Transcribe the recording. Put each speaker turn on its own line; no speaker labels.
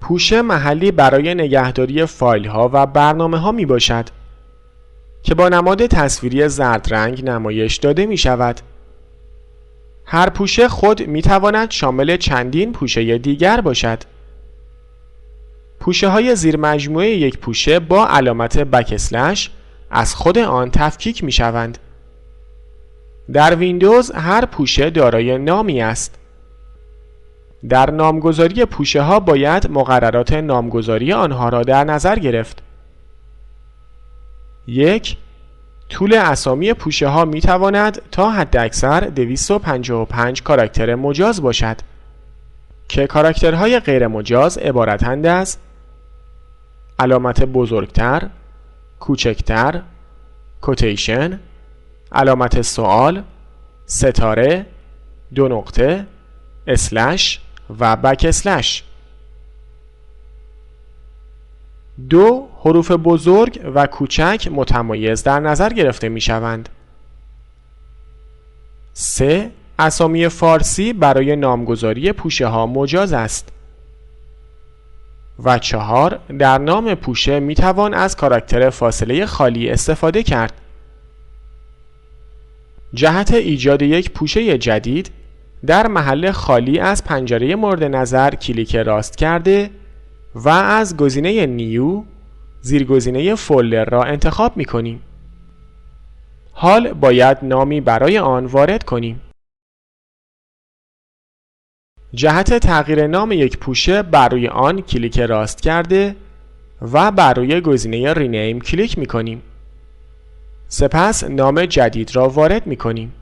پوشه محلی برای نگهداری فایل ها و برنامه ها می باشد که با نماد تصویری زرد رنگ نمایش داده می شود. هر پوشه خود می تواند شامل چندین پوشه دیگر باشد. پوشه های زیر مجموعه یک پوشه با علامت بک‌اسلش از خود آن تفکیک می شوند. در ویندوز هر پوشه دارای نامی است. در نامگذاری پوشه ها باید مقررات نامگذاری آنها را در نظر گرفت. 1. طول اسامی پوشه ها می تواند تا حداکثر 255 کاراکتر مجاز باشد که کاراکترهای غیر مجاز عبارتند از علامت بزرگتر، کوچکتر، کوتیشن، علامت سوال، ستاره، دو نقطه، اسلش و بک‌اسلش. 2. حروف بزرگ و کوچک متمایز در نظر گرفته می شوند. 3. اسامی فارسی برای نامگذاری پوشه ها مجاز است. و 4. در نام پوشه می توان از کاراکتر فاصله خالی استفاده کرد. جهت ایجاد یک پوشه جدید، در محل خالی از پنجره مورد نظر کلیک راست کرده و از گزینه نیو زیرگزینه فولدر را انتخاب می کنیم. حال باید نامی برای آن وارد کنیم. جهت تغییر نام یک پوشه بر روی آن کلیک راست کرده و بر روی گزینه رینیم کلیک می کنیم. سپس نام جدید را وارد می کنیم.